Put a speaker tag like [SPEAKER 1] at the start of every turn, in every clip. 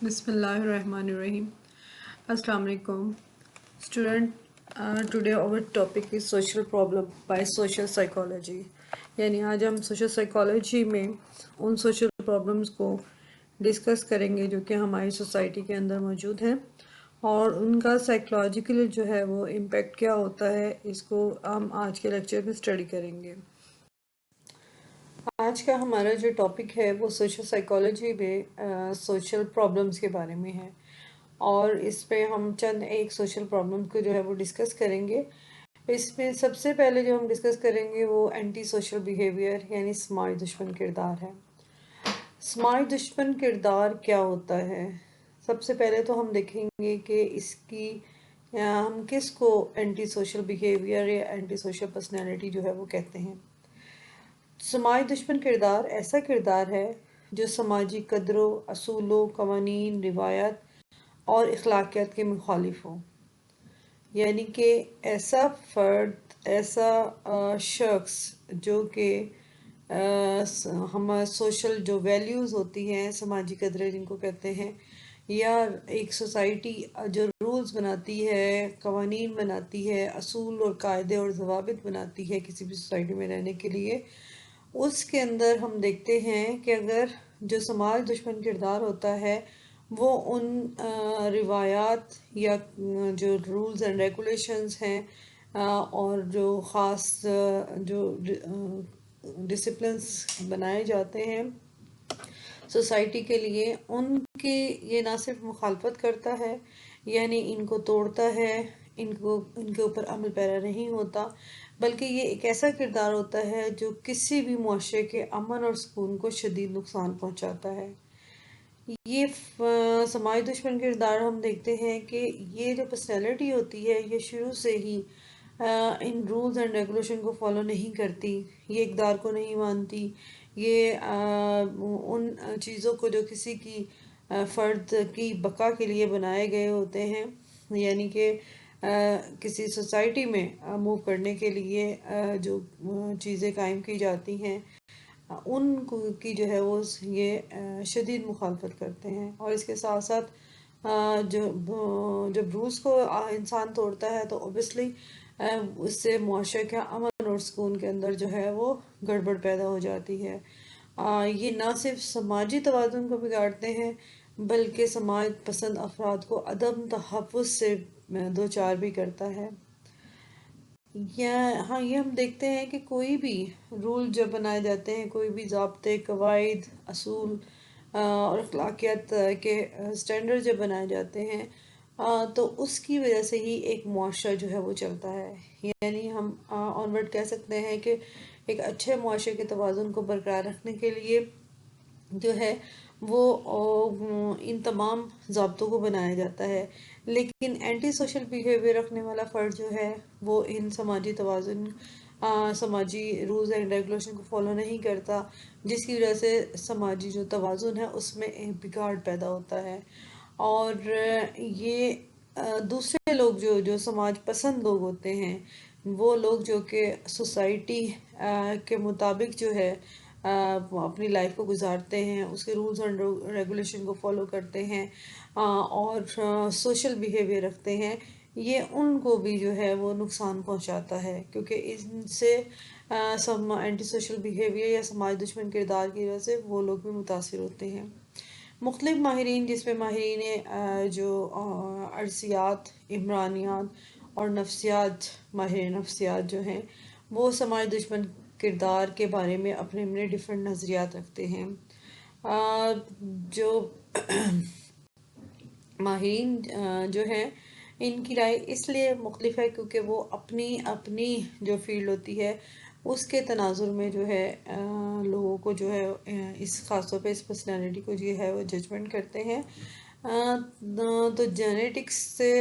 [SPEAKER 1] بسم اللہ الرحمن الرحیم. السلام علیکم student. Today our topic is social problem by social psychology. یعنی آج ہم سوشل سائیکالوجی میں ان سوشل پرابلمس کو ڈسکس کریں گے جو کہ ہماری سوسائٹی کے اندر موجود ہیں اور ان کا سائیکولوجیکل جو ہے وہ امپیکٹ کیا ہوتا ہے. اس کو ہم آج کے لیکچر میں اسٹڈی کریں گے. آج کا ہمارا جو ٹاپک ہے وہ سوشل سائیکالوجی میں سوشل پرابلمس کے بارے میں ہے اور اس پہ ہم چند ایک سوشل پرابلم کو جو ہے وہ ڈسکس کریں گے. اس میں سب سے پہلے جو ہم ڈسکس کریں گے وہ اینٹی سوشل بیہیویئر یعنی سماجی دشمن کردار ہے. سماجی دشمن کردار کیا ہوتا ہے؟ سب سے پہلے تو ہم دیکھیں گے کہ اس کی ہم کس کو اینٹی سوشل بیہیویئر یا اینٹی سوشل پرسنالٹی جو ہے وہ کہتے ہیں. سماجی دشمن کردار ایسا کردار ہے جو سماجی قدروں، اصولوں، قوانین، روایات اور اخلاقیات کے مخالف ہو. یعنی کہ ایسا فرد، ایسا شخص جو کہ ہمارا سوشل جو ویلیوز ہوتی ہیں، سماجی قدریں جن کو کہتے ہیں، یا ایک سوسائٹی جو رولز بناتی ہے، قوانین بناتی ہے، اصول اور قاعدے اور ضوابط بناتی ہے کسی بھی سوسائٹی میں رہنے کے لیے، اس کے اندر ہم دیکھتے ہیں کہ اگر جو سماج دشمن کردار ہوتا ہے وہ ان روایات یا جو رولز اینڈ ریگولیشنز ہیں اور جو خاص جو ڈسپلنس بنائے جاتے ہیں سوسائٹی کے لیے، ان کی یہ نہ صرف مخالفت کرتا ہے، یعنی ان کو توڑتا ہے، ان کے اوپر عمل پیرا نہیں ہوتا، بلکہ یہ ایک ایسا کردار ہوتا ہے جو کسی بھی معاشرے کے امن اور سکون کو شدید نقصان پہنچاتا ہے. یہ سماجی دشمن کردار ہم دیکھتے ہیں کہ یہ جو پرسنالٹی ہوتی ہے یہ شروع سے ہی ان رولز اینڈ ریگولیشن کو فالو نہیں کرتی، یہ اقدار کو نہیں مانتی، یہ ان چیزوں کو جو کسی کی فرد کی بقا کے لیے بنائے گئے ہوتے ہیں، یعنی کہ کسی سوسائٹی میں موو کرنے کے لیے جو چیزیں قائم کی جاتی ہیں ان کی جو ہے وہ یہ شدید مخالفت کرتے ہیں. اور اس کے ساتھ ساتھ جب رولز کو انسان توڑتا ہے تو اوبیسلی اس سے معاشرے کے امن اور سکون کے اندر جو ہے وہ گڑبڑ پیدا ہو جاتی ہے. یہ نہ صرف سماجی توازن کو بگاڑتے ہیں بلکہ سماج پسند افراد کو عدم تحفظ سے دوچار بھی کرتا ہے. یہ ہم دیکھتے ہیں کہ کوئی بھی رول جب بنائے جاتے ہیں، کوئی بھی ضابطے، قواعد، اصول اور اخلاقیات کے سٹینڈرڈ جب بنائے جاتے ہیں تو اس کی وجہ سے ہی ایک معاشرہ جو ہے وہ چلتا ہے. یعنی ہم آن ورڈ کہہ سکتے ہیں کہ ایک اچھے معاشرے کے توازن کو برقرار رکھنے کے لیے جو ہے وہ ان تمام ضابطوں کو بنایا جاتا ہے. لیکن اینٹی سوشل بیہیویئر رکھنے والا فرد جو ہے وہ ان سماجی توازن، سماجی رولز اینڈ ریگولیشن کو فالو نہیں کرتا، جس کی وجہ سے سماجی جو توازن ہے اس میں ایک بگاڑ پیدا ہوتا ہے. اور یہ دوسرے لوگ جو سماج پسند لوگ ہوتے ہیں، وہ لوگ جو کہ سوسائٹی کے مطابق جو ہے اپنی لائف کو گزارتے ہیں، اس کے رولز اینڈ ریگولیشن کو فالو کرتے ہیں اور سوشل بیہیویئر رکھتے ہیں، یہ ان کو بھی جو ہے وہ نقصان پہنچاتا ہے، کیونکہ ان سے اینٹی سوشل بیہیویئر یا سماج دشمن کردار کی وجہ سے وہ لوگ بھی متاثر ہوتے ہیں. مختلف ماہرین، جس میں ماہرین جو ارضیات، عمرانیات اور نفسیات، ماہر نفسیات جو ہیں، وہ سماج دشمن کردار کے بارے میں اپنے ڈیفرنٹ نظریات رکھتے ہیں. جو ماہرین جو ہیں ان کی رائے اس لیے مختلف ہے کیونکہ وہ اپنی جو فیلڈ ہوتی ہے اس کے تناظر میں جو ہے لوگوں کو جو ہے اس خاص طور پہ اس پرسنالٹی کو جو ہے وہ ججمنٹ کرتے ہیں. تو جینیٹکس سے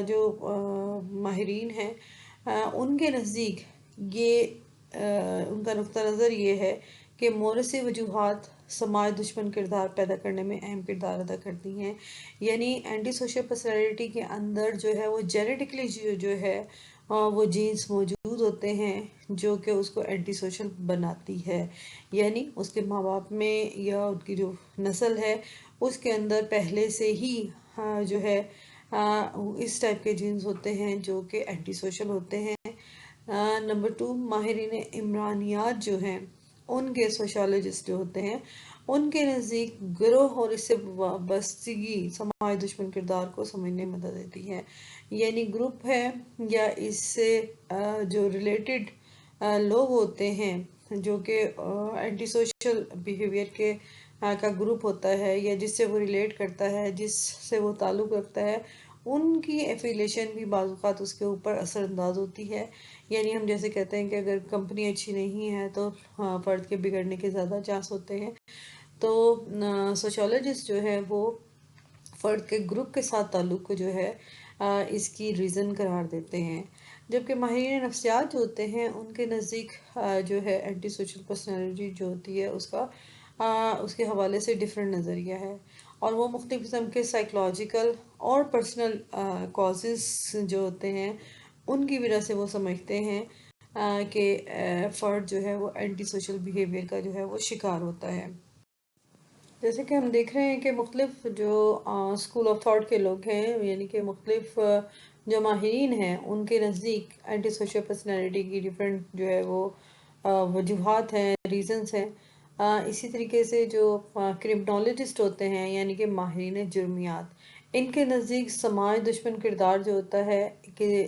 [SPEAKER 1] جو ماہرین ہیں ان کے نزدیک یہ ان کا نقطہ نظر یہ ہے کہ موروثی وجوہات سماج دشمن کردار پیدا کرنے میں اہم کردار ادا کرتی ہیں. یعنی اینٹی سوشل پرسنالٹی کے اندر جو ہے وہ جینیٹکلی جو ہے وہ جینس موجود ہوتے ہیں جو کہ اس کو اینٹی سوشل بناتی ہے، یعنی اس کے ماں باپ میں یا ان کی جو نسل ہے اس کے اندر پہلے سے ہی جو ہے اس ٹائپ کے جینز ہوتے ہیں جو کہ اینٹی سوشل ہوتے ہیں۔ نمبر 2، ماہرین عمرانیات جو ہیں ان کے سوشالوجسٹ جو ہوتے ہیں ان کے نزدیک گروہ اور اس سے وابستگی سماج دشمن کردار کو سمجھنے میں مدد دیتی ہے، یعنی گروپ ہے یا اس سے جو ریلیٹڈ لوگ ہوتے ہیں جو کہ اینٹی سوشل بیہیویئر کے کا گروپ ہوتا ہے یا جس سے وہ ریلیٹ کرتا ہے، جس سے وہ تعلق رکھتا ہے، ان کی ایفیلیشن بھی بعض اوقات اس کے اوپر اثر انداز ہوتی ہے۔ یعنی ہم جیسے کہتے ہیں کہ اگر کمپنی اچھی نہیں ہے تو فرد کے بگڑنے کے زیادہ چانس ہوتے ہیں، تو سوشولوجسٹ جو ہے وہ فرد کے گروپ کے ساتھ تعلق کو جو ہے اس کی ریزن قرار دیتے ہیں، جبکہ ماہرین نفسیات جو ہوتے ہیں ان کے نزدیک جو ہے اینٹی سوشل پرسنالٹی جو ہوتی ہے اس کے حوالے سے ڈیفرنٹ نظریہ ہے، اور وہ مختلف قسم کے سائیکولوجیکل اور پرسنل کازز جو ہوتے ہیں ان کی وجہ سے وہ سمجھتے ہیں کہ فرد جو ہے وہ اینٹی سوشل بیہیویئر کا جو ہے وہ شکار ہوتا ہے۔ جیسے کہ ہم دیکھ رہے ہیں کہ مختلف جو اسکول آف تھاٹ کے لوگ ہیں، یعنی کہ مختلف جو ماہرین ہیں ان کے نزدیک اینٹی سوشل پرسنالٹی کی ڈیفرنٹ جو ہے وہ وجوہات ہیں، ریزنز ہیں۔ اسی طریقے سے جو کرمنالوجسٹ ہوتے ہیں یعنی کہ ماہرین جرمیات، ان کے نزدیک سماج دشمن کردار جو ہوتا ہے کہ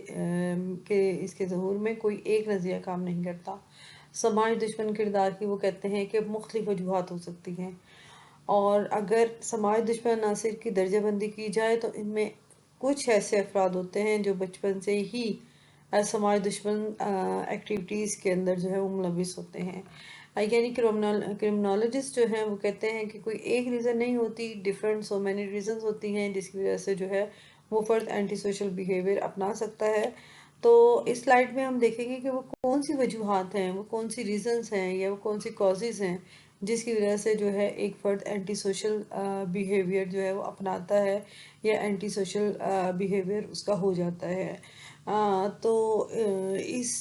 [SPEAKER 1] اس کے ظہور میں کوئی ایک نظریہ کام نہیں کرتا۔ سماج دشمن کردار کی وہ کہتے ہیں کہ مختلف وجوہات ہو سکتی ہیں، اور اگر سماج دشمن عناصر کی درجہ بندی کی جائے تو ان میں کچھ ایسے افراد ہوتے ہیں جو بچپن سے ہی سماج دشمن ایکٹیویٹیز کے اندر جو ہے وہ ملوث ہوتے ہیں، یعنی کرمنالوجسٹ جو ہیں وہ کہتے ہیں کہ کوئی ایک ریزن نہیں ہوتی، ڈیفرنٹ سو مینی ریزنز ہوتی ہیں جس کی وجہ سے جو ہے وہ فرد اینٹی سوشل بیہیویئر اپنا سکتا ہے۔ تو اس سلائیڈ میں ہم دیکھیں گے کہ وہ کون سی وجوہات ہیں، وہ کون سی ریزنز ہیں یا وہ کون سی کازز ہیں جس کی وجہ سے جو ہے ایک فرد اینٹی سوشل بیہیویئر جو ہے وہ اپناتا ہے یا اینٹی سوشل بیہیویئر اس کا ہو جاتا ہے۔ تو اس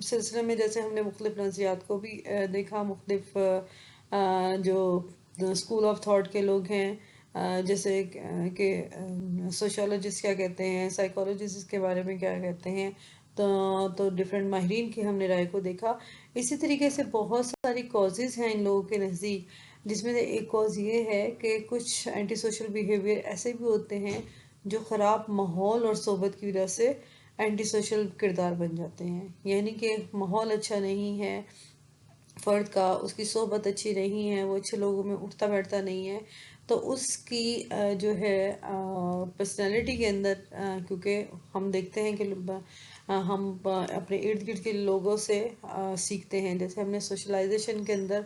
[SPEAKER 1] سلسلے میں جیسے ہم نے مختلف نظریات کو بھی دیکھا، مختلف جو اسکول آف تھاٹ کے لوگ ہیں جیسے کہ سوشولوجسٹ کیا کہتے ہیں، سائیکولوجسٹ اس کے بارے میں کیا کہتے ہیں، تو ڈفرینٹ ماہرین کی ہم نے رائے کو دیکھا۔ اسی طریقے سے بہت ساری کازز ہیں ان لوگوں کے نزدیک، جس میں سے ایک کاز یہ ہے کہ کچھ اینٹی سوشل بیہیویئر ایسے بھی ہوتے ہیں جو خراب ماحول اور صحبت کی وجہ سے اینٹی سوشل کردار بن جاتے ہیں، یعنی کہ ماحول اچھا نہیں ہے فرد کا، اس کی صحبت اچھی نہیں ہے، وہ اچھے لوگوں میں اٹھتا بیٹھتا نہیں ہے، تو اس کی جو ہے پرسنالٹی کے اندر کیونکہ ہم دیکھتے ہیں کہ ہم اپنے ارد گرد کے لوگوں سے سیکھتے ہیں، جیسے ہم نے سوشلائزیشن کے اندر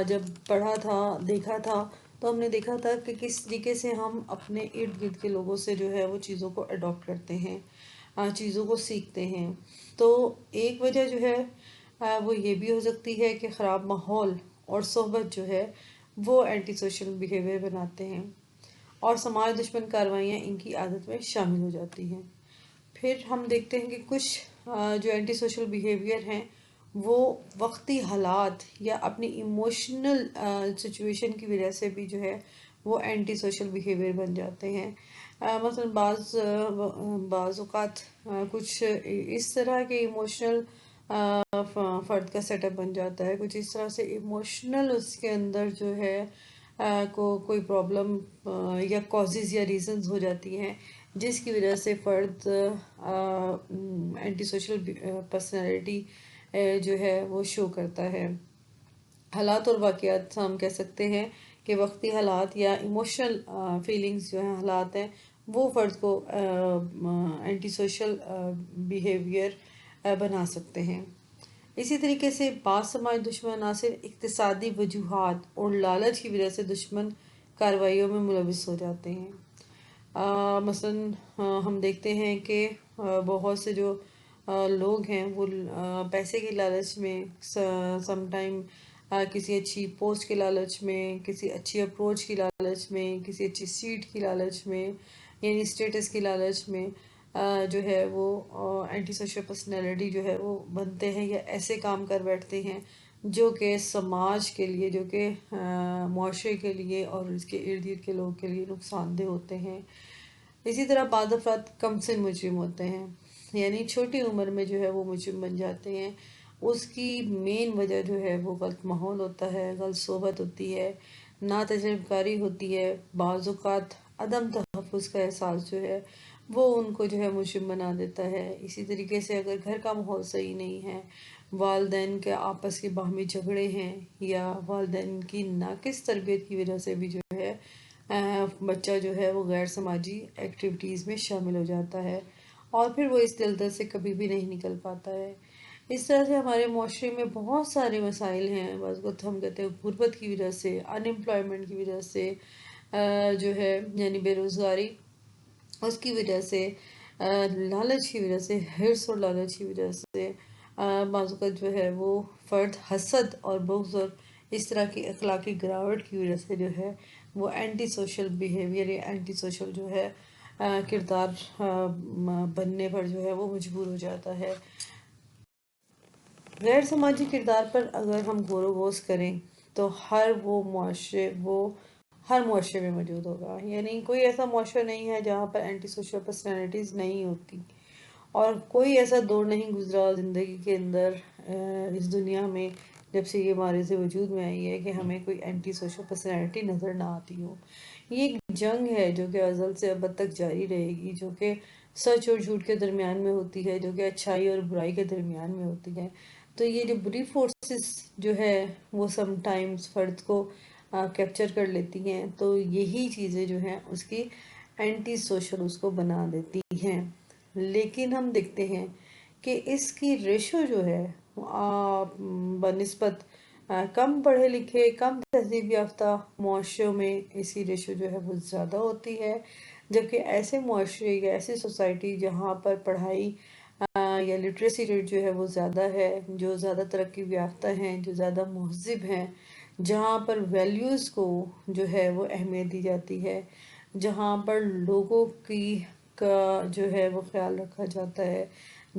[SPEAKER 1] جب پڑھا تھا، دیکھا تھا، تو ہم نے دیکھا تھا کہ کس طریقے سے ہم اپنے ارد گرد کے لوگوں سے جو ہے وہ چیزوں کو اڈاپٹ کرتے ہیں، چیزوں کو سیکھتے ہیں۔ تو ایک وجہ جو ہے وہ یہ بھی ہو سکتی ہے کہ خراب ماحول اور صحبت جو ہے وہ اینٹی سوشل بیہیویئر بناتے ہیں، اور سماج دشمن کاروائیاں ان کی عادت میں شامل ہو جاتی ہیں۔ پھر ہم دیکھتے ہیں کہ کچھ جو اینٹی سوشل بیہیویئر ہیں وہ وقتی حالات یا اپنی ایموشنل سچویشن کی وجہ سے بھی جو ہے وہ اینٹی سوشل بیہیویئر بن جاتے ہیں۔ مثلا بعض اوقات کچھ اس طرح کے ایموشنل فرد کا سیٹ اپ بن جاتا ہے، کچھ اس طرح سے ایموشنل اس کے اندر جو ہے کوئی پرابلم یا کازز یا ریزنز ہو جاتی ہیں جس کی وجہ سے فرد اینٹی سوشل پرسنالٹی جو ہے وہ شو کرتا ہے۔ حالات اور واقعات ہم کہہ سکتے ہیں کہ وقتی حالات یا ایموشنل فیلنگز جو ہیں، حالات ہیں، وہ فرد کو اینٹی سوشل بیہیویئر بنا سکتے ہیں۔ اسی طریقے سے بعض سماج دشمن عناصر اقتصادی وجوہات اور لالچ کی وجہ سے دشمن کارروائیوں میں ملوث ہو جاتے ہیں۔ مثلا ہم دیکھتے ہیں کہ بہت سے جو لوگ ہیں وہ پیسے کی لالچ میں، سم ٹائم کسی اچھی پوسٹ کی لالچ میں، کسی اچھی اپروچ کی لالچ میں، کسی اچھی سیٹ کی لالچ میں، یعنی اسٹیٹس کی لالچ میں جو ہے وہ اینٹی سوشل پرسنالٹی جو ہے وہ بنتے ہیں یا ایسے کام کر بیٹھتے ہیں جو کہ سماج کے لیے، جو کہ معاشرے کے لیے اور اس کے ارد گرد کے لوگوں کے لیے نقصان دہ ہوتے ہیں۔ اسی طرح بعض افراد کم سن مجرم ہوتے ہیں، یعنی چھوٹی عمر میں جو ہے وہ مجرم بن جاتے ہیں۔ اس کی مین وجہ جو ہے وہ غلط ماحول ہوتا ہے، غلط صحبت ہوتی ہے، نا تجربہ کاری ہوتی ہے، بعض اوقات عدم تحفظ کا احساس جو ہے وہ ان کو جو ہے مجرم بنا دیتا ہے۔ اسی طریقے سے اگر گھر کا ماحول صحیح نہیں ہے، والدین کے آپس کے باہمی جھگڑے ہیں، یا والدین کی ناقص تربیت کی وجہ سے بھی جو ہے بچہ جو ہے وہ غیر سماجی ایکٹیویٹیز میں شامل ہو جاتا ہے، اور پھر وہ اس دلدل سے کبھی بھی نہیں نکل پاتا ہے۔ اس طرح سے ہمارے معاشرے میں بہت سارے مسائل ہیں، بعض وقت ہم کہتے ہیں غربت کی وجہ سے، ان امپلائمنٹ کی وجہ سے، جو ہے یعنی بے روزگاری، اس کی وجہ سے، لالچ کی وجہ سے، حرص اور لالچ کی وجہ سے، بعض اوقات جو ہے وہ فرد حسد اور بغض اور اس طرح کی اخلاقی گراوٹ کی وجہ سے جو ہے وہ اینٹی سوشل بیہیویئر یا اینٹی سوشل جو ہے کردار بننے پر جو ہے وہ مجبور ہو جاتا ہے۔ غیر سماجی کردار پر اگر ہم غور و خوض کریں تو ہر معاشرے میں موجود ہوگا، یعنی کوئی ایسا معاشرہ نہیں ہے جہاں پر اینٹی سوشل پرسنالٹیز نہیں ہوتی، اور کوئی ایسا دور نہیں گزرا زندگی کے اندر اس دنیا میں جب سے یہ ہمارے سے وجود میں آئی ہے کہ ہمیں کوئی اینٹی سوشل پرسنالٹی نظر نہ آتی ہو۔ یہ ایک جنگ ہے جو کہ ازل سے ابد تک جاری رہے گی، جو کہ سچ اور جھوٹ کے درمیان میں ہوتی ہے، جو کہ اچھائی اور برائی کے درمیان میں ہوتی ہے۔ تو یہ جو بری فورسز جو ہے وہ سم ٹائمز فرد کو کیپچر کر لیتی ہیں، تو یہی چیزیں جو ہیں اس کی اینٹی سوشل اس کو بنا دیتی ہیں۔ لیکن ہم دیکھتے ہیں کہ اس کی ریشو جو ہے بنسبت کم پڑھے لکھے، کم تہذیب یافتہ معاشروں میں اس کی ریشو جو ہے وہ زیادہ ہوتی ہے، جبکہ ایسے معاشرے یا ایسی سوسائٹی جہاں پر پڑھائی یا لٹریسی ریٹ جو ہے وہ زیادہ ہے، جو زیادہ ترقی یافتہ ہیں، جو زیادہ مہذب ہیں، جہاں پر ویلیوز کو جو ہے وہ اہمیت دی جاتی ہے، جہاں پر لوگوں کا جو ہے وہ خیال رکھا جاتا ہے،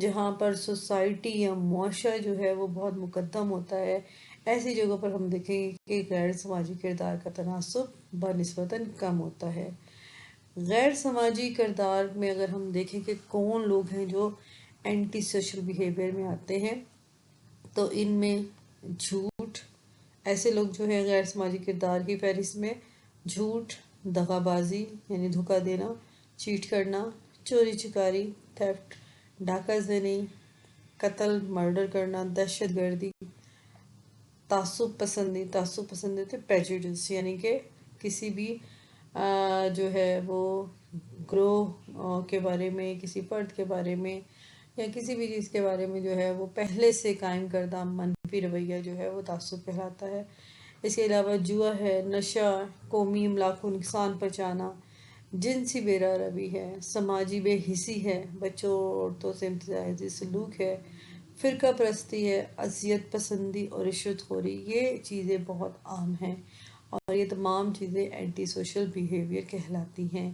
[SPEAKER 1] جہاں پر سوسائٹی یا معاشرہ جو ہے وہ بہت مقدم ہوتا ہے، ایسی جگہوں پر ہم دیکھیں گے کہ غیر سماجی کردار کا تناسب بنسبتاً کم ہوتا ہے۔ غیر سماجی کردار میں اگر ہم دیکھیں کہ کون لوگ ہیں جو اینٹی سوشل بیہیویئر میں آتے ہیں، تو ان میں جھوٹ، ایسے لوگ جو ہیں غیر سماجی کردار کی فہرست میں جھوٹ، دغا بازی یعنی دھوکہ دینا، چیٹ کرنا، چوری چکاری، تھیفٹ، ڈاکہ زنی، قتل، مرڈر کرنا، دہشت گردی، تعصب پسندی تھے پیجوڈس، یعنی کہ کسی بھی جو ہے وہ گروہ کے بارے میں، کسی فرد کے بارے میں یا کسی بھی چیز کے بارے میں جو ہے وہ پہلے سے قائم کردہ منفی رویہ جو ہے وہ تعصب کہلاتا ہے۔ اس کے علاوہ جوا ہے، نشہ، قومی املاک کو نقصان پہنچانا، جنسی بے روی ہے، سماجی بے حسی ہے، بچوں اور عورتوں سے امتیازی سلوک ہے، فرقہ پرستی ہے، اذیت پسندی اور رشوت خوری، یہ چیزیں بہت عام ہیں، اور یہ تمام چیزیں اینٹی سوشل بیہیویئر کہلاتی ہیں۔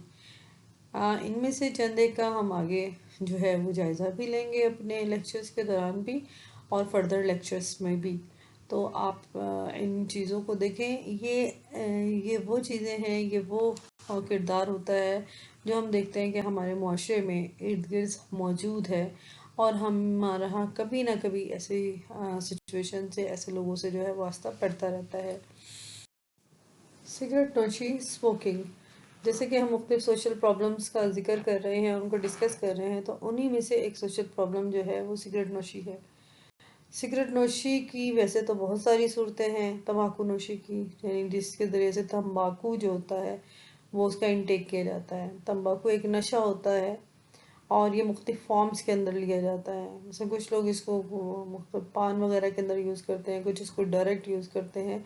[SPEAKER 1] ان میں سے چند ایک کا ہم آگے جو ہے وہ جائزہ بھی لیں گے اپنے لیکچرز کے دوران بھی اور فردر لیکچرز میں بھی، تو آپ ان چیزوں کو دیکھیں۔ یہ وہ چیزیں ہیں، یہ وہ کردار ہوتا ہے جو ہم دیکھتے ہیں کہ ہمارے معاشرے میں ارد گرد موجود ہے، اور ہمارا کبھی نہ کبھی ایسی سچویشن سے، ایسے لوگوں سے جو ہے واسطہ پڑتا رہتا ہے۔ سگریٹ نوشی، اسموکنگ، جیسے کہ ہم مختلف سوشل پرابلمز کا ذکر کر رہے ہیں، ان کو ڈسکس کر رہے ہیں، تو انہی میں سے ایک سوشل پرابلم جو ہے وہ سگریٹ نوشی ہے۔ سگریٹ نوشی کی ویسے تو بہت ساری صورتیں ہیں، تمباکو نوشی کی، یعنی جس کے ذریعے سے تمباکو جو ہوتا ہے وہ اس کا انٹیک کیا جاتا ہے۔ تمباکو ایک نشہ ہوتا ہے اور یہ مختلف فارمز کے اندر لیا جاتا ہے، مثلا کچھ لوگ اس کو مختلف پان وغیرہ کے اندر یوز کرتے ہیں، کچھ اس کو ڈائریکٹ یوز کرتے ہیں،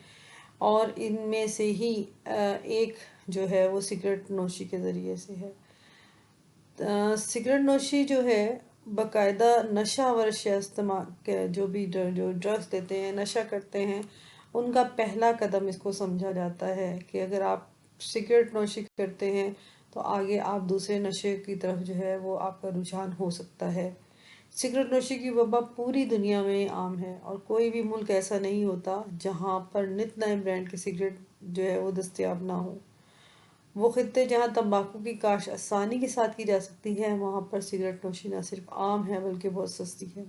[SPEAKER 1] اور ان میں سے ہی ایک جو ہے وہ سگریٹ نوشی کے ذریعے سے ہے۔ سگریٹ نوشی جو ہے باقاعدہ نشہ آور اشیاء استعمال، جو ڈرگس لیتے ہیں، نشہ کرتے ہیں، ان کا پہلا قدم اس کو سمجھا جاتا ہے کہ اگر آپ سگریٹ نوشی کرتے ہیں تو آگے آپ دوسرے نشے کی طرف جو ہے وہ آپ کا رجحان ہو سکتا ہے۔ سگریٹ نوشی کی وبا پوری دنیا میں عام ہے، اور کوئی بھی ملک ایسا نہیں ہوتا جہاں پر نت نئے برانڈ کے سگریٹ جو ہے وہ دستیاب نہ ہو۔ وہ خطے جہاں تمباکو کی کاشت آسانی کے ساتھ کی جا سکتی ہے، وہاں پر سگریٹ نوشی نہ صرف عام ہے بلکہ بہت سستی ہے۔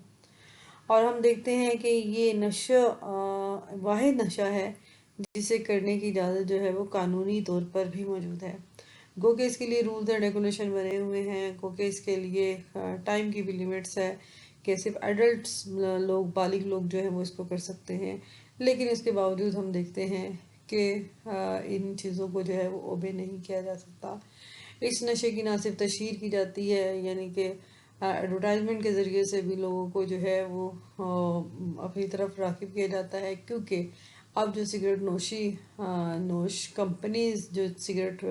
[SPEAKER 1] اور ہم دیکھتے ہیں کہ یہ نشہ واحد نشہ ہے جسے کرنے کی اجازت جو ہے وہ قانونی طور پر بھی موجود ہے، گو کہ اس کے لیے رولز اینڈ ریگولیشن بنے ہوئے ہیں، گو کہ اس کے لیے ٹائم کی بھی لیمٹس ہے کہ صرف ایڈلٹس لوگ، بالغ لوگ جو ہیں وہ اس کو کر سکتے ہیں، لیکن اس کے باوجود ہم دیکھتے ہیں کہ ان چیزوں کو جو ہے وہ اوبے نہیں کیا جا سکتا۔ اس نشے کی نہ صرف تشہیر کی جاتی ہے، یعنی کہ ایڈورٹائزمنٹ کے ذریعے سے بھی لوگوں کو جو ہے وہ اپنی طرف راغب کیا جاتا ہے، کیونکہ اب جو سگریٹ نوش کمپنیز، جو سگریٹ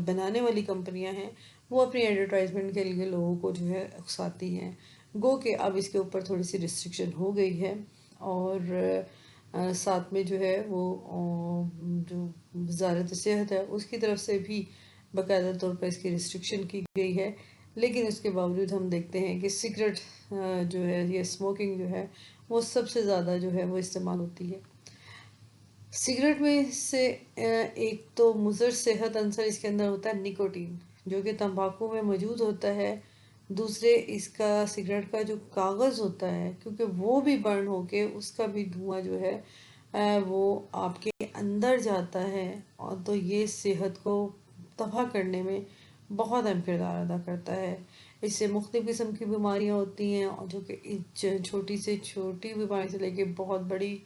[SPEAKER 1] بنانے والی کمپنیاں ہیں، وہ اپنی ایڈورٹائزمنٹ کے لیے لوگوں کو جو ہے اکساتی ہیں، گو کہ اب اس کے اوپر تھوڑی سی ریسٹرکشن ہو گئی ہے، اور ساتھ میں جو ہے وہ جو وزارت صحت ہے اس کی طرف سے بھی باقاعدہ طور پر اس کی ریسٹرکشن کی گئی ہے، لیکن اس کے باوجود ہم دیکھتے ہیں کہ سگریٹ جو ہے، یہ اسموکنگ جو ہے وہ سب سے زیادہ جو ہے وہ استعمال ہوتی ہے۔ سگریٹ میں سے ایک تو مضر صحت عنصر اس کے اندر ہوتا ہے نکوٹین، جو کہ تمباکو میں موجود ہوتا ہے۔ دوسرے اس کا سگریٹ کا جو کاغذ ہوتا ہے، کیونکہ وہ بھی برن ہو کے اس کا بھی دھواں جو ہے وہ آپ کے اندر جاتا ہے، اور تو یہ صحت کو تباہ کرنے میں بہت اہم کردار ادا کرتا ہے۔ اس سے مختلف قسم کی بیماریاں ہوتی ہیں، اور جو کہ چھوٹی سے چھوٹی بیماری سے لے کے بہت بڑی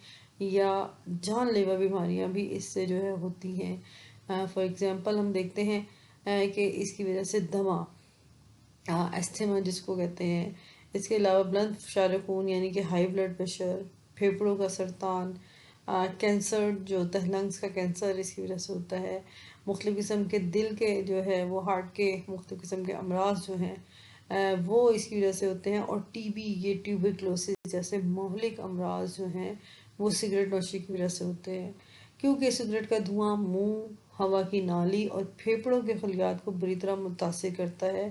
[SPEAKER 1] یا جان لیوا بیماریاں بھی اس سے جو ہے ہوتی ہیں۔ فار ایگزامپل ہم دیکھتے ہیں کہ اس کی وجہ سے دمہ، استھما جس کو کہتے ہیں، اس کے علاوہ بلند فشار خون یعنی کہ ہائی بلڈ پریشر، پھیپھڑوں کا سرطان، کینسر جو ہوتا ہے، لنگز کا کینسر اس کی وجہ سے ہوتا ہے، مختلف قسم کے دل کے جو ہے وہ ہارٹ کے مختلف قسم کے امراض جو ہیں وہ اس کی وجہ سے ہوتے ہیں، اور ٹی بی، یہ ٹیوبرکلوسس جیسے مہلک امراض جو ہیں وہ سگریٹ نوشی کی وجہ سے ہوتے ہیں، کیونکہ سگریٹ کا دھواں منہ، ہوا کی نالی اور پھیپھڑوں کے خلیات کو بری طرح متاثر کرتا ہے،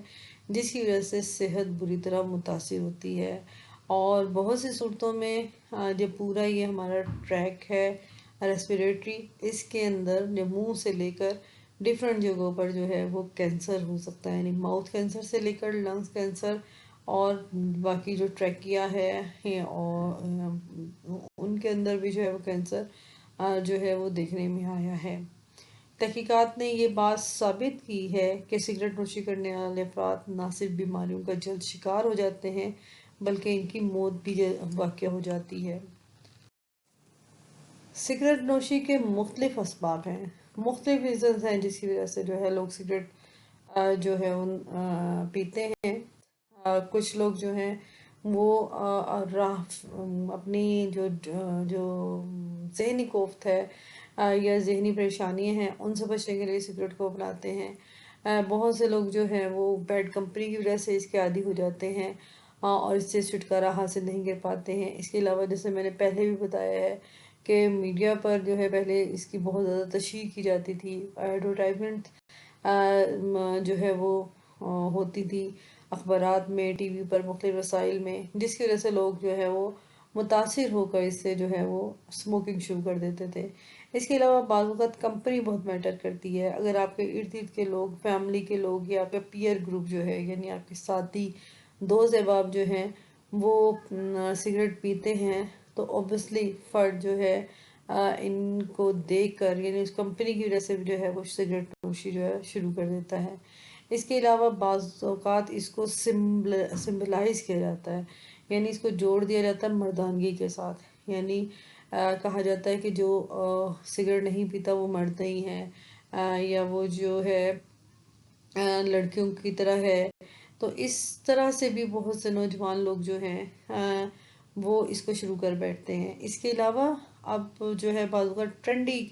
[SPEAKER 1] جس کی وجہ سے صحت بری طرح متاثر ہوتی ہے۔ اور بہت سی صورتوں میں جو پورا یہ ہمارا ٹریک ہے ریسپیریٹری، اس کے اندر جو منہ سے لے کر ڈیفرنٹ جگہوں پر جو ہے وہ کینسر ہو سکتا ہے، یعنی ماؤتھ کینسر سے لے کر لنگز کینسر، اور باقی جو ٹریکیا ہے اور ان کے اندر بھی جو ہے وہ کینسر جو ہے وہ دیکھنے میں آیا ہے۔ تحقیقات نے یہ بات ثابت کی ہے کہ سگریٹ نوشی کرنے والے افراد نہ صرف بیماریوں کا جلد شکار ہو جاتے ہیں بلکہ ان کی موت بھی واقع ہو جاتی ہے۔ سگریٹ نوشی کے مختلف اسباب ہیں، مختلف ریزنز ہیں جس کی وجہ سے جو ہے لوگ سگریٹ جو ہے پیتے ہیں۔ کچھ لوگ جو ہیں وہ اپنی جو ذہنی کوفت ہے یا ذہنی پریشانیاں ہیں ان سے بچنے کے لیے سگریٹ کو اپناتے ہیں۔ بہت سے لوگ جو ہیں وہ بیڈ کمپنی کی وجہ سے اس کے عادی ہو جاتے ہیں اور اس سے چھٹکارا حاصل نہیں کر پاتے ہیں۔ اس کے علاوہ جیسے میں نے پہلے بھی بتایا ہے کہ میڈیا پر جو ہے پہلے اس کی بہت زیادہ تشہیر کی جاتی تھی، ایڈورٹائزمنٹ جو ہے وہ ہوتی تھی اخبارات میں، ٹی وی پر، مختلف وسائل میں، جس کی وجہ سے لوگ جو ہے وہ متاثر ہو کر اس سے جو ہے وہ اسموکنگ شروع کر دیتے تھے۔ اس کے علاوہ بعض اوقات کمپنی بہت میٹر کرتی ہے، اگر آپ کے ارد گرد کے لوگ، فیملی کے لوگ یا آپ کا پیئر گروپ جو ہے، یعنی آپ کے ساتھی دوست احباب جو ہیں وہ سگریٹ پیتے ہیں تو اوبویسلی فرد جو ہے ان کو دیکھ کر، یعنی اس کمپنی کی وجہ سے بھی جو ہے وہ سگریٹ نوشی جو ہے شروع کر دیتا ہے۔ اس کے علاوہ بعض اوقات اس کو سمبلائز کیا جاتا ہے، یعنی اس کو جوڑ دیا جاتا ہے مردانگی کے ساتھ، یعنی کہا جاتا ہے کہ جو سگریٹ نہیں پیتا وہ مرد نہیں ہے، یا وہ جو ہے لڑکیوں کی طرح ہے۔ تو اس طرح سے بھی بہت سے نوجوان لوگ جو ہیں وہ اس کو شروع کر بیٹھتے ہیں۔ اس کے علاوہ اب جو ہے بعض اوقات ٹرینڈی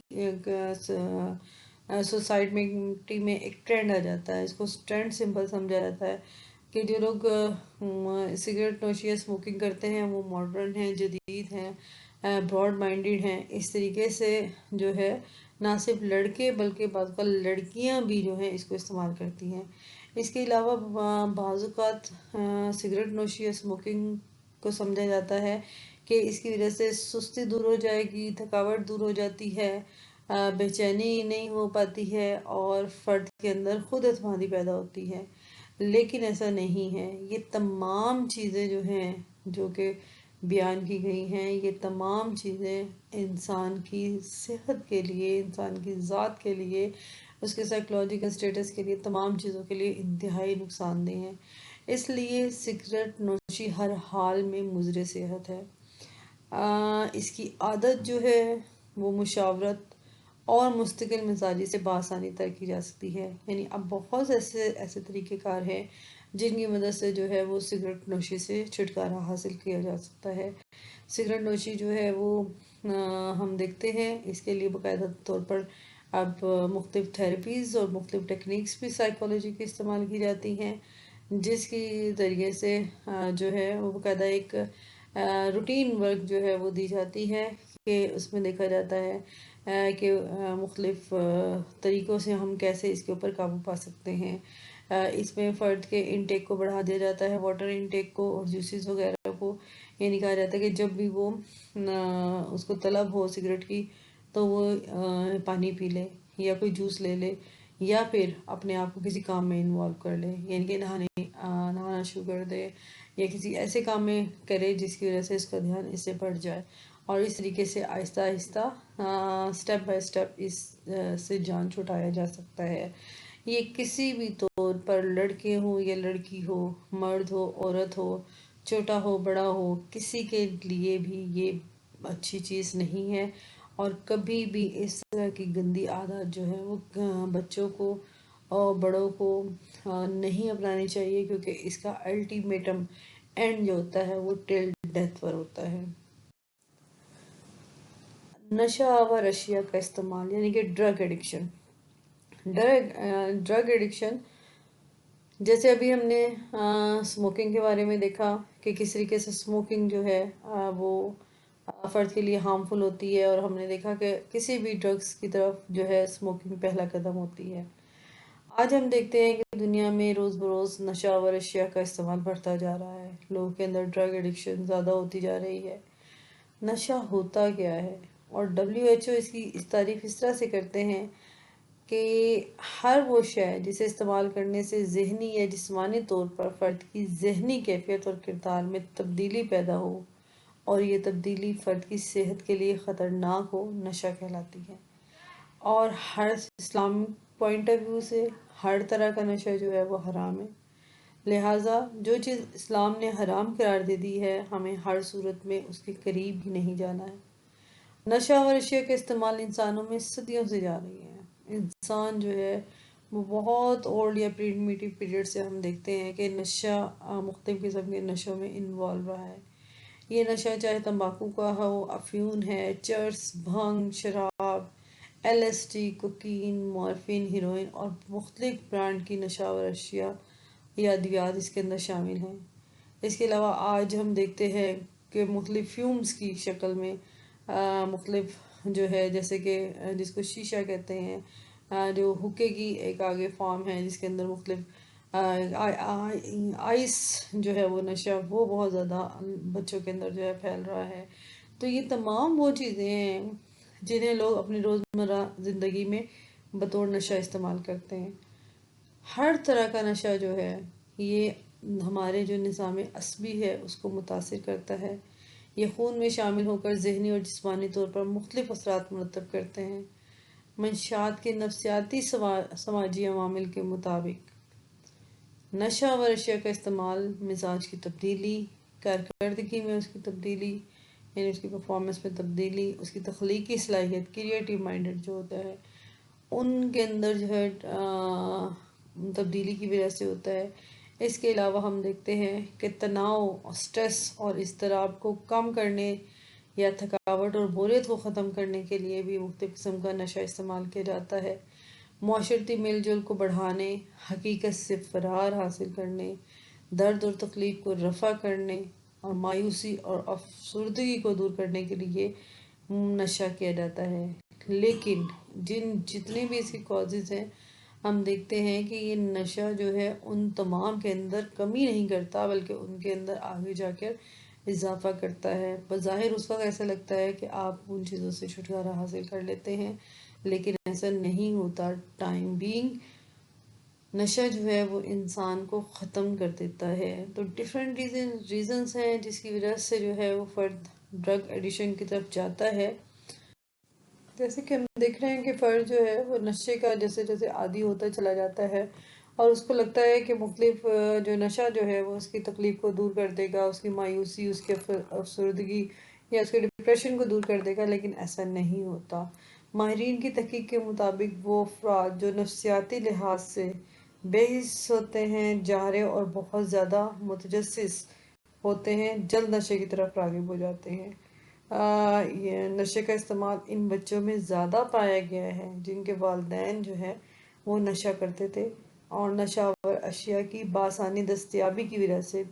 [SPEAKER 1] سوسائٹی میں ایک ٹرینڈ آ جاتا ہے، اس کو ٹرینڈ سمبل سمجھا جاتا ہے کہ جو لوگ سگریٹ نوشی یا اسموکنگ کرتے ہیں وہ ماڈرن ہیں، جدید ہیں، براڈ مائنڈیڈ ہیں، اس طریقے سے جو ہے نہ صرف لڑکے بلکہ بعض اوقات لڑکیاں بھی جو ہیں اس کو استعمال کرتی ہیں۔ اس کے علاوہ بعض اوقات سگریٹ نوشی یا اسموکنگ کو سمجھا جاتا ہے کہ اس کی وجہ سے سستی دور ہو جائے گی، تھکاوٹ دور ہو جاتی ہے، بے چینی نہیں ہو پاتی ہے اور فرد کے اندر خود اعتمادی پیدا ہوتی ہے۔ لیکن ایسا نہیں ہے، یہ تمام چیزیں جو ہیں جو کہ بیان کی گئی ہیں، یہ تمام چیزیں انسان کی صحت کے لیے، انسان کی ذات کے لیے، اس کے سائیکلوجیکل سٹیٹس کے لیے، تمام چیزوں کے لیے انتہائی نقصان دہ ہیں۔ اس لیے سگریٹ نوشی ہر حال میں مضر صحت ہے۔ اس کی عادت جو ہے وہ مشاورت اور مستقل مزاجی سے بآسانی ترک کی جا سکتی ہے۔ یعنی اب بہت ایسے طریقہ کار ہیں جن کی مدد سے جو ہے وہ سگریٹ نوشی سے چھٹکارا حاصل کیا جا سکتا ہے۔ سگریٹ نوشی جو ہے وہ ہم دیکھتے ہیں اس کے لیے باقاعدہ طور پر اب مختلف تھیراپیز اور مختلف ٹیکنیکس بھی سائیکالوجی کی استعمال کی جاتی ہیں، جس کی ذریعے سے جو ہے وہ باقاعدہ ایک روٹین ورک جو ہے وہ دی جاتی ہے کہ اس میں دیکھا جاتا ہے کہ مختلف طریقوں سے ہم کیسے اس کے اوپر قابو پا سکتے ہیں۔ اس میں فرد کے انٹیک کو بڑھا دیا جاتا ہے، واٹر انٹیک کو اور جوسز وغیرہ کو۔ یہ کہا جاتا ہے کہ جب بھی وہ اس کو طلب ہو سگریٹ کی تو وہ پانی پی لے یا کوئی جوس لے لے یا پھر اپنے آپ کو کسی کام میں انوالو کر لے، یعنی کہ نہانا شروع کر دے یا کسی ایسے کام میں کرے جس کی وجہ سے اس کا دھیان اس سے بڑھ جائے، اور اس طریقے سے آہستہ آہستہ سٹیپ بائی سٹیپ اس سے جان چھٹایا جا سکتا ہے۔ یہ کسی بھی طور پر لڑکے ہو یا لڑکی ہو، مرد ہو عورت ہو، چھوٹا ہو بڑا ہو، کسی کے لیے بھی یہ اچھی چیز نہیں ہے، اور کبھی بھی اس طرح کی گندی عادت جو ہے وہ بچوں کو اور بڑوں کو نہیں اپنانی چاہیے، کیونکہ اس کا الٹیمیٹم اینڈ جو ہوتا ہے وہ ٹل ڈیتھ پر ہوتا ہے۔ نشہ آور اشیاء کا استعمال یعنی کہ ڈرگ ایڈکشن۔ ڈرگ ایڈکشن جیسے ابھی ہم نے سموکنگ کے بارے میں دیکھا کہ کس طریقے سے سموکنگ جو ہے وہ فرد کے لیے ہارمفل ہوتی ہے، اور ہم نے دیکھا کہ کسی بھی ڈرگس کی طرف جو ہے سموکنگ پہلا قدم ہوتی ہے۔ آج ہم دیکھتے ہیں کہ دنیا میں روز بروز نشہ آور اشیاء کا استعمال بڑھتا جا رہا ہے، لوگوں کے اندر ڈرگ ایڈکشن زیادہ ہوتی جا رہی ہے۔ نشہ ہوتا کیا ہے؟ اور WHO اس تعریف اس طرح سے کرتے ہیں کہ ہر وہ شے جسے استعمال کرنے سے ذہنی یا جسمانی طور پر فرد کی ذہنی کیفیت اور کردار میں تبدیلی پیدا ہو، اور یہ تبدیلی فرد کی صحت کے لیے خطرناک ہو، نشہ کہلاتی ہے۔ اور ہر اسلام پوائنٹ آف ویو سے ہر طرح کا نشہ جو ہے وہ حرام ہے، لہٰذا جو چیز اسلام نے حرام قرار دے دی ہے ہمیں ہر صورت میں اس کے قریب ہی نہیں جانا ہے۔ نشہ اور اشیاء کا استعمال انسانوں میں صدیوں سے جا رہی ہے۔ انسان جو ہے وہ بہت اولڈ یا پریمیٹیو پیریڈ سے ہم دیکھتے ہیں کہ نشہ مختلف قسم کے نشوں میں انوالو رہا ہے۔ یہ نشہ چاہے تمباکو کا ہو، افیون ہے، چرس، بھنگ، شراب، LSD، کوکین، مورفین، ہیروئن اور مختلف برانڈ کی نشہ آور اشیاء یا ادویات اس کے اندر شامل ہیں۔ اس کے علاوہ آج ہم دیکھتے ہیں کہ مختلف فیومز کی شکل میں مختلف جو ہے جیسے کہ جس کو شیشہ کہتے ہیں، جو حکے کی ایک آگے فارم ہے جس کے اندر مختلف آئس جو ہے وہ نشہ وہ بہت زیادہ بچوں کے اندر جو ہے پھیل رہا ہے۔ تو یہ تمام وہ چیزیں ہیں جنہیں لوگ اپنی روزمرہ زندگی میں بطور نشہ استعمال کرتے ہیں۔ ہر طرح کا نشہ جو ہے یہ ہمارے جو نظام عصبی ہے اس کو متاثر کرتا ہے، یہ خون میں شامل ہو کر ذہنی اور جسمانی طور پر مختلف اثرات مرتب کرتے ہیں۔ منشیات کے نفسیاتی سماجی عوامل کے مطابق نشہ آور اشیاء کا استعمال مزاج کی تبدیلی، کارکردگی میں اس کی تبدیلی یعنی اس کی پرفارمنس میں تبدیلی، اس کی تخلیقی صلاحیت کریٹیو مائنڈڈ جو ہوتا ہے ان کے اندر جو ہے تبدیلی کی وجہ سے ہوتا ہے۔ اس کے علاوہ ہم دیکھتے ہیں کہ تناؤ، سٹریس اور اضطراب کو کم کرنے یا تھکاوٹ اور بوریت کو ختم کرنے کے لیے بھی مختلف قسم کا نشہ استعمال کیا جاتا ہے۔ معاشرتی میل جول کو بڑھانے، حقیقت سے فرار حاصل کرنے، درد اور تکلیف کو رفع کرنے، اور مایوسی اور افسردگی کو دور کرنے کے لیے نشہ کیا جاتا ہے. لیکن جتنے بھی اس کے کازز ہیں، ہم دیکھتے ہیں کہ یہ نشہ جو ہے ان تمام کے اندر کمی نہیں کرتا، بلکہ ان کے اندر آگے جا کر اضافہ کرتا ہے. بظاہر اس وقت ایسا لگتا ہے کہ آپ ان چیزوں سے چھٹکارا حاصل کر لیتے ہیں، لیکن ایسا نہیں ہوتا. ٹائم بینگ نشہ جو ہے وہ انسان کو ختم کر دیتا ہے. تو ڈفرینٹ ریزنز ہیں جس کی وجہ سے جو ہے وہ فرد ڈرگ ایڈیشن کی طرف جاتا ہے. جیسے کہ ہم دیکھ رہے ہیں کہ فرد جو ہے وہ نشے کا جیسے جیسے عادی ہوتا چلا جاتا ہے، اور اس کو لگتا ہے کہ مختلف جو نشہ جو ہے وہ اس کی تکلیف کو دور کر دے گا، اس کی مایوسی، اس کی افسردگی یا اس کے ڈپریشن کو دور کر دے گا، لیکن ایسا نہیں ہوتا. ماہرین کی تحقیق کے مطابق وہ افراد جو نفسیاتی لحاظ سے بے حس ہوتے ہیں، جارح اور بہت زیادہ متجسس ہوتے ہیں، جلد نشے کی طرف راغب ہو جاتے ہیں. یہ نشے کا استعمال ان بچوں میں زیادہ پایا گیا ہے جن کے والدین جو ہے وہ نشہ کرتے تھے، اور نشہ آور اشیاء کی بآسانی دستیابی کی وجہ سے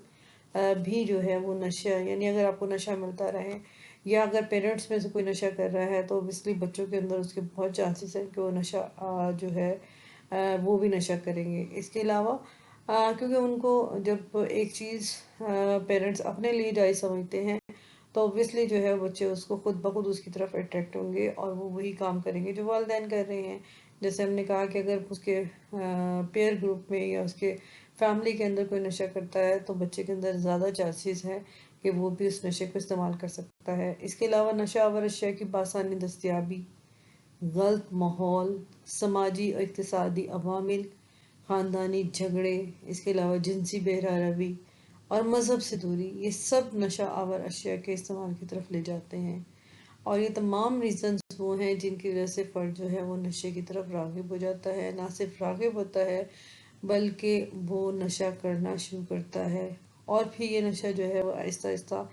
[SPEAKER 1] بھی جو ہے وہ نشہ، یعنی اگر آپ کو نشہ ملتا رہے یا اگر پیرنٹس میں سے کوئی نشہ کر رہا ہے تو اوبیسلی بچوں کے اندر اس کے بہت چانسز ہیں کہ وہ نشہ جو ہے وہ بھی نشہ کریں گے. اس کے علاوہ کیونکہ ان کو جب ایک چیز پیرنٹس اپنے لیے جائز سمجھتے ہیں تو اوبیسلی جو ہے بچے اس کو خود بخود اس کی طرف اٹریکٹ ہوں گے اور وہ وہی کام کریں گے جو والدین کر رہے ہیں. جیسے ہم نے کہا کہ اگر اس کے پیئر گروپ میں یا اس کے فیملی کے اندر کوئی نشہ کرتا ہے تو بچے کے اندر زیادہ چانسز ہے کہ وہ بھی اس نشے کو استعمال کر سکتا ہے. اس کے علاوہ نشہ آور اشیاء کی بآسانی دستیابی، غلط ماحول، سماجی اور اقتصادی عوامل، خاندانی جھگڑے، اس کے علاوہ جنسی بہرہ روی اور مذہب سے دوری، یہ سب نشہ آور اشیاء کے استعمال کی طرف لے جاتے ہیں. اور یہ تمام ریزنز وہ ہیں جن کی وجہ سے فرد جو ہے وہ نشے کی طرف راغب ہو جاتا ہے. نہ صرف راغب ہوتا ہے بلکہ وہ نشہ کرنا شروع کرتا ہے، اور پھر یہ نشہ جو ہے وہ آہستہ آہستہ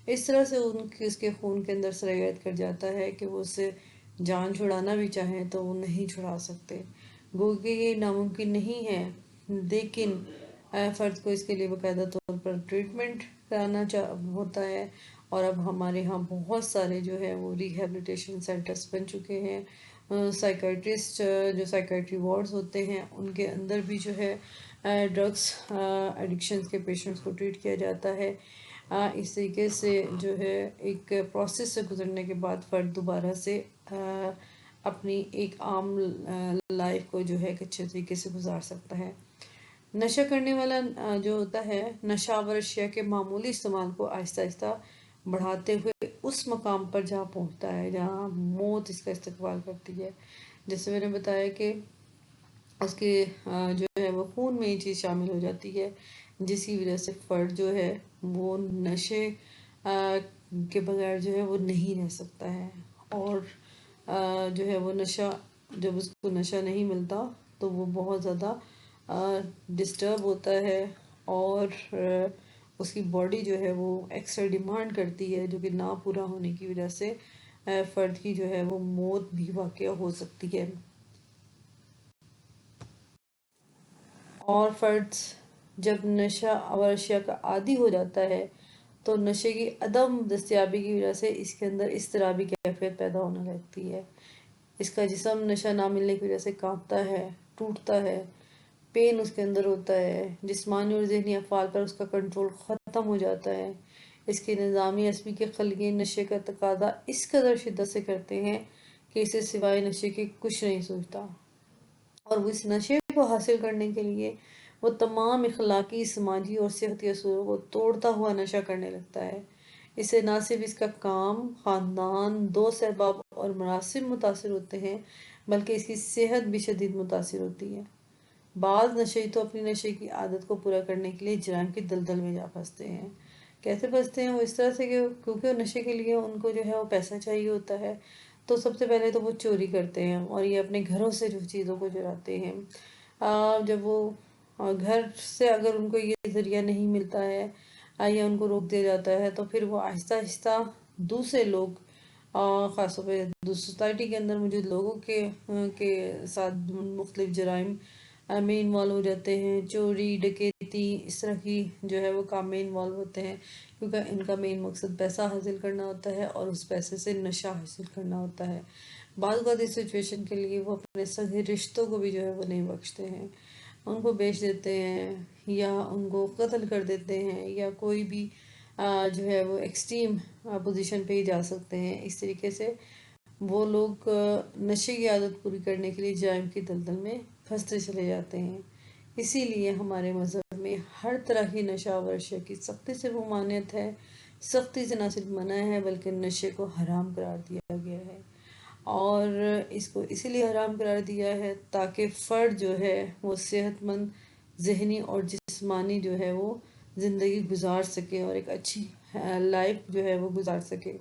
[SPEAKER 1] اس طرح سے اس کے خون کے اندر سرایت کر جاتا ہے کہ وہ اسے جان چھڑانا بھی چاہیں تو وہ نہیں چھڑا سکتے. گو کہ یہ ناممکن نہیں ہے، لیکن فرد کو اس کے لیے باقاعدہ طور پر ٹریٹمنٹ کرانا ہوتا ہے. اور اب ہمارے ہاں بہت سارے جو ہے وہ ریہیبلیٹیشن سینٹرز بن چکے ہیں. سائیکائٹرسٹ جو سائیکائٹری وارڈز ہوتے ہیں ان کے اندر بھی جو ہے ڈرگس ایڈکشنز کے پیشنٹس کو ٹریٹ کیا جاتا ہے. اس طریقے سے جو ہے ایک پروسیس سے گزرنے کے بعد فرد دوبارہ سے اپنی ایک عام لائف کو جو ہے ایک اچھے طریقے سے گزار سکتا ہے. نشہ کرنے والا جو ہوتا ہے نشہ آور اشیاء کے معمولی استعمال کو آہستہ آہستہ بڑھاتے ہوئے اس مقام پر جہاں پہنچتا ہے جہاں موت اس کا استقبال کرتی ہے. جیسے میں نے بتایا کہ اس کے جو ہے وہ خون میں یہ چیز شامل ہو جاتی ہے، جس کی وجہ سے فرد جو ہے وہ نشے کے بغیر جو ہے وہ نہیں رہ سکتا ہے. اور جو ہے وہ نشہ، جب اس کو نشہ نہیں ملتا تو وہ بہت زیادہ ڈسٹرب ہوتا ہے، اور اس کی باڈی جو ہے وہ ایکسٹرا ڈیمانڈ کرتی ہے، جو کہ نہ پورا ہونے کی وجہ سے فرد کی جو ہے وہ موت بھی واقع ہو سکتی ہے. اور فرد جب نشہ آور اشیاء کا عادی ہو جاتا ہے تو نشے کی عدم دستیابی کی وجہ سے اس کے اندر اضطرابی کیفیت پیدا ہونے لگتی ہے. اس کا جسم نشہ نہ ملنے کی وجہ سے کانپتا ہے، ٹوٹتا ہے، پین اس کے اندر ہوتا ہے، جسمانی اور ذہنی افعال پر اس کا کنٹرول ختم ہو جاتا ہے. اس کے نظامی عصبی کے خلیے نشے کا تقاضا اس قدر شدت سے کرتے ہیں کہ اسے سوائے نشے کے کچھ نہیں سوچتا، اور وہ اس نشے کو حاصل کرنے کے لیے وہ تمام اخلاقی، سماجی اور صحتی اصولوں کو توڑتا ہوا نشہ کرنے لگتا ہے. اس سے نہ صرف اس کا کام، خاندان، دوست احباب اور مراسم متاثر ہوتے ہیں بلکہ اس کی صحت بھی شدید متاثر ہوتی ہے. بعض نشے تو اپنی نشے کی عادت کو پورا کرنے کے لیے جرائم کی دلدل میں جا پھنستے ہیں. کیسے پھنستے ہیں وہ؟ اس طرح سے کہ کیونکہ وہ نشے کے لیے ان کو جو ہے وہ پیسہ چاہیے ہوتا ہے، تو سب سے پہلے تو وہ چوری کرتے ہیں اور یہ اپنے گھروں سے جو چیزوں کو چراتے ہیں. جب وہ گھر سے اگر ان کو یہ ذریعہ نہیں ملتا ہے یا ان کو روک دیا جاتا ہے تو پھر وہ آہستہ آہستہ دوسرے لوگ، خاص طور پہ سوسائٹی کے اندر موجود لوگوں کے ساتھ مختلف جرائم میں انوالو ہو جاتے ہیں، چوری ڈکیتی اس طرح کی جو ہے وہ کام میں انوالو ہوتے ہیں، کیونکہ ان کا مین مقصد پیسہ حاصل کرنا ہوتا ہے اور اس پیسے سے نشہ حاصل کرنا ہوتا ہے۔ بعض اوقات اس سچویشن کے لیے وہ اپنے سگے رشتوں کو بھی جو ہے وہ نہیں بخشتے ہیں، ان کو بیچ دیتے ہیں یا ان کو قتل کر دیتے ہیں، یا کوئی بھی جو ہے وہ ایکسٹریم پوزیشن پہ ہی جا سکتے ہیں۔ اس طریقے سے وہ لوگ نشے کی عادت پوری کرنے کے لیے جرائم کی دلدل میں پھنستے چلے جاتے ہیں۔ اسی لیے ہمارے مذہب میں ہر طرح کی نشہ و اشیاء کی سختی سے ممانعت ہے، سختی سے نہ صرف منع ہے بلکہ نشے کو حرام قرار دیا گیا ہے، اور اس کو اسی لیے حرام قرار دیا ہے تاکہ فرد جو ہے وہ صحت مند ذہنی اور جسمانی جو ہے وہ زندگی گزار سکے اور ایک اچھی لائف جو ہے وہ گزار سکے۔